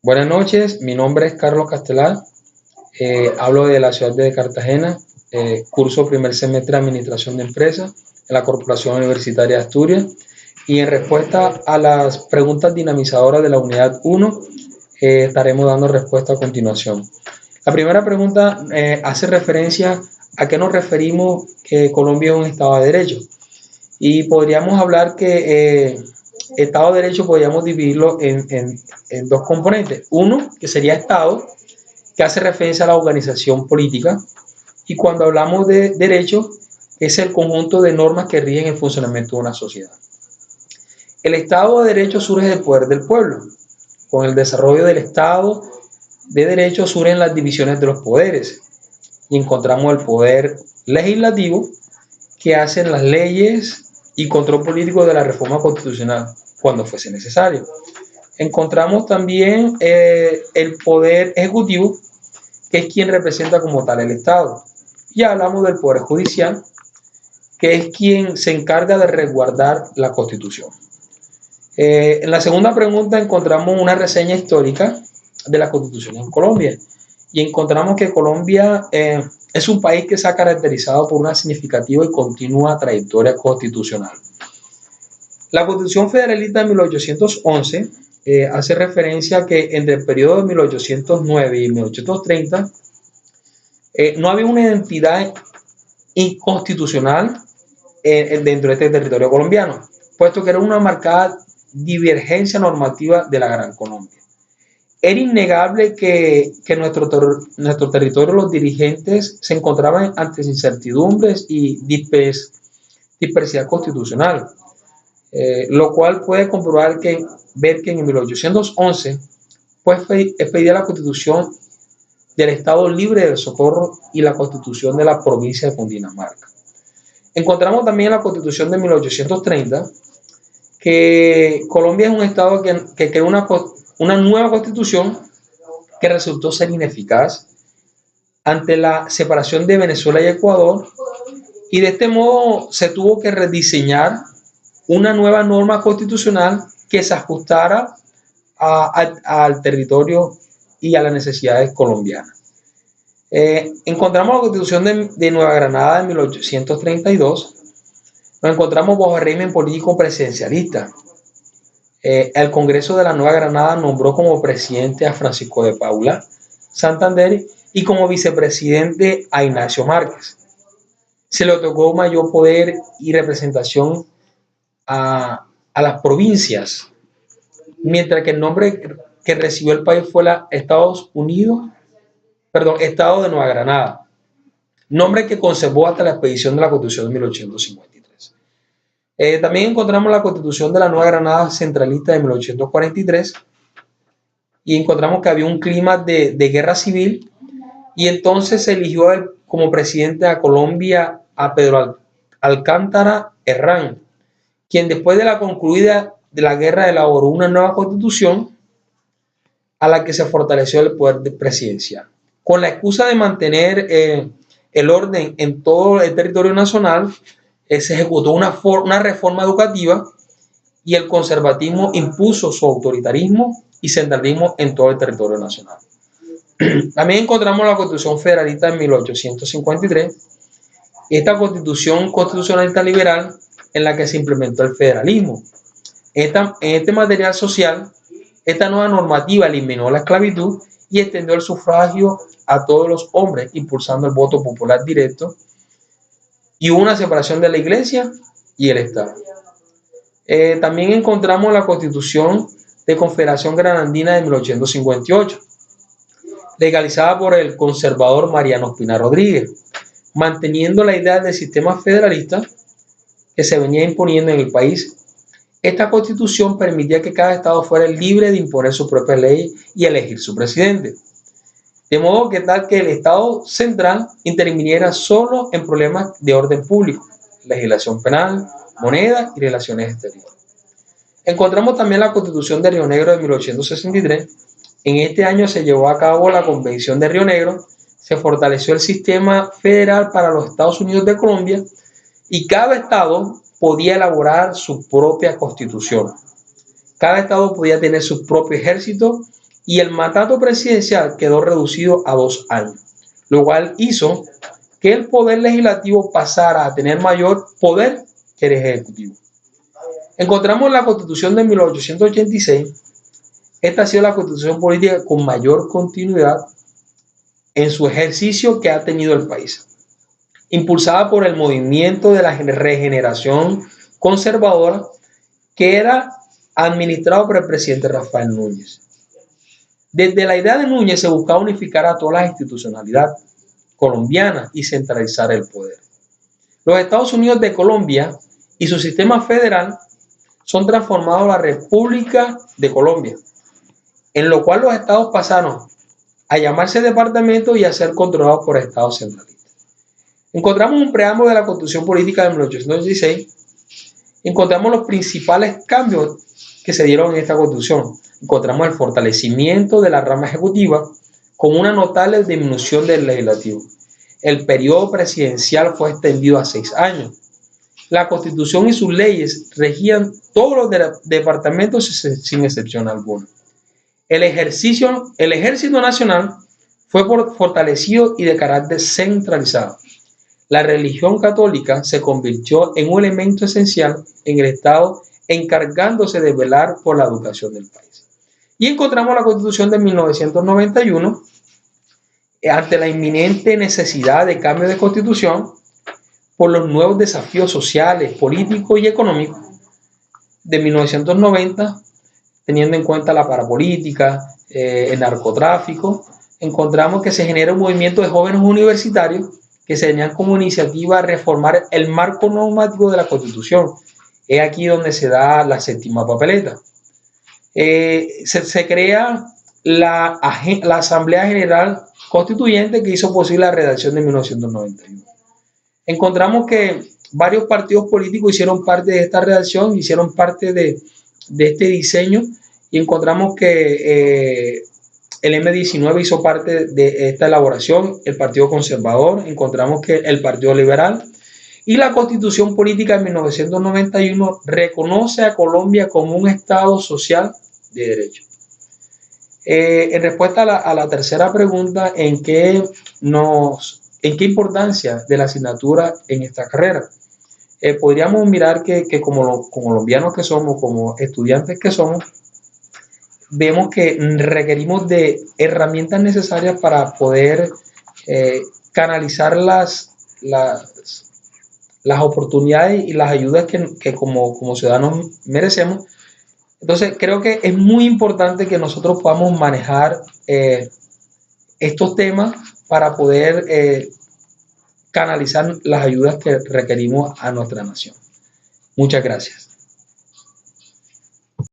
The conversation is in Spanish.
Buenas noches, mi nombre es Carlos Castelar, hablo de la ciudad de Cartagena, curso primer semestre de Administración de Empresas en la Corporación Universitaria de Asturias, y en respuesta a las preguntas dinamizadoras de la unidad 1, estaremos dando respuesta a continuación. La primera pregunta hace referencia a qué nos referimos que Colombia es un Estado de Derecho, y podríamos hablar que Estado de Derecho podríamos dividirlo en dos componentes. Uno, que sería Estado, que hace referencia a la organización política, y cuando hablamos de derecho, es el conjunto de normas que rigen el funcionamiento de una sociedad. El Estado de Derecho surge del poder del pueblo. Con el desarrollo del Estado de Derecho surgen las divisiones de los poderes, y encontramos el poder legislativo, que hacen las leyes y control político de la reforma constitucional cuando fuese necesario. Encontramos también el poder ejecutivo, que es quien representa como tal el Estado. Y hablamos del poder judicial, que es quien se encarga de resguardar la Constitución. En la segunda pregunta encontramos una reseña histórica de la Constitución en Colombia, y encontramos que Colombia es un país que se ha caracterizado por una significativa y continua trayectoria constitucional. La Constitución Federalista de 1811 hace referencia a que entre el periodo de 1809 y 1830 no había una identidad inconstitucional dentro de este territorio colombiano, puesto que era una marcada divergencia normativa de la Gran Colombia. Era innegable que nuestro territorio, los dirigentes se encontraban ante incertidumbres y dispersidad constitucional, lo cual puede comprobar ver que en 1811 pues expedía la Constitución del Estado Libre del Socorro y la Constitución de la provincia de Cundinamarca. Encontramos también la Constitución de 1830, que Colombia es un Estado que creó una nueva Constitución que resultó ser ineficaz ante la separación de Venezuela y Ecuador, y de este modo se tuvo que rediseñar una nueva norma constitucional que se ajustara al territorio y a las necesidades colombianas. Encontramos la Constitución de Nueva Granada de 1832. Nos encontramos bajo el régimen político presidencialista. El Congreso de la Nueva Granada nombró como presidente a Francisco de Paula Santander y como vicepresidente a Ignacio Márquez. Se le otorgó mayor poder y representación a las provincias, mientras que el nombre que recibió el país fue Estado de Nueva Granada, nombre que conservó hasta la expedición de la Constitución de 1853. También encontramos la Constitución de la Nueva Granada centralista de 1843, y encontramos que había un clima de guerra civil, y entonces se eligió como presidente a Colombia a Pedro Alcántara Herrán, quien después de la concluida de la guerra elaboró una nueva constitución a la que se fortaleció el poder presidencial. Con la excusa de mantener el orden en todo el territorio nacional, se ejecutó una reforma educativa, y el conservatismo impuso su autoritarismo y centralismo en todo el territorio nacional. También encontramos la Constitución Federalista de 1853, esta constitución constitucionalista liberal en la que se implementó el federalismo. En este material social, esta nueva normativa eliminó la esclavitud y extendió el sufragio a todos los hombres, impulsando el voto popular directo, y una separación de la Iglesia y el Estado. También encontramos la Constitución de Confederación Granadina de 1858, legalizada por el conservador Mariano Ospina Rodríguez, manteniendo la idea del sistema federalista que se venía imponiendo en el país. Esta constitución permitía que cada estado fuera libre de imponer su propia ley y elegir su presidente, de modo que el Estado central interviniera solo en problemas de orden público, legislación penal, moneda y relaciones exteriores. Encontramos también la Constitución de Río Negro de 1863. En este año se llevó a cabo la Convención de Río Negro, se fortaleció el sistema federal para los Estados Unidos de Colombia, y cada estado podía elaborar su propia constitución. Cada estado podía tener su propio ejército y el mandato presidencial quedó reducido a 2 años, lo cual hizo que el poder legislativo pasara a tener mayor poder que el ejecutivo. Encontramos la Constitución de 1886. Esta ha sido la constitución política con mayor continuidad en su ejercicio que ha tenido el país, impulsada por el movimiento de la regeneración conservadora que era administrado por el presidente Rafael Núñez. Desde la idea de Núñez se buscaba unificar a toda la institucionalidad colombiana y centralizar el poder. Los Estados Unidos de Colombia y su sistema federal son transformados a la República de Colombia, en lo cual los estados pasaron a llamarse departamentos y a ser controlados por estados centralistas. Encontramos un preámbulo de la Constitución Política de 1816. Encontramos los principales cambios que se dieron en esta Constitución. Encontramos el fortalecimiento de la rama ejecutiva con una notable disminución del legislativo. El periodo presidencial fue extendido a 6 años. La Constitución y sus leyes regían todos los departamentos sin excepción alguna. El Ejército Nacional fue fortalecido y de carácter centralizado. La religión católica se convirtió en un elemento esencial en el Estado, encargándose de velar por la educación del país. Y encontramos la Constitución de 1991, ante la inminente necesidad de cambio de constitución por los nuevos desafíos sociales, políticos y económicos de 1990, teniendo en cuenta la parapolítica, el narcotráfico, encontramos que se genera un movimiento de jóvenes universitarios que se tenían como iniciativa a reformar el marco normativo de la Constitución. Es aquí donde se da la séptima papeleta. Se crea la Asamblea General Constituyente que hizo posible la redacción de 1991. Encontramos que varios partidos políticos hicieron parte de esta redacción, hicieron parte de este diseño, y encontramos que el M19 hizo parte de esta elaboración, el Partido Conservador, encontramos que el Partido Liberal, y la Constitución Política de 1991 reconoce a Colombia como un Estado social de derecho. En respuesta a la tercera pregunta, ¿en qué importancia de la asignatura en esta carrera? Podríamos mirar que como colombianos que somos, como estudiantes que somos, vemos que requerimos de herramientas necesarias para poder canalizar las oportunidades y las ayudas que como ciudadanos merecemos. Entonces, creo que es muy importante que nosotros podamos manejar estos temas para poder canalizar las ayudas que requerimos a nuestra nación. Muchas gracias.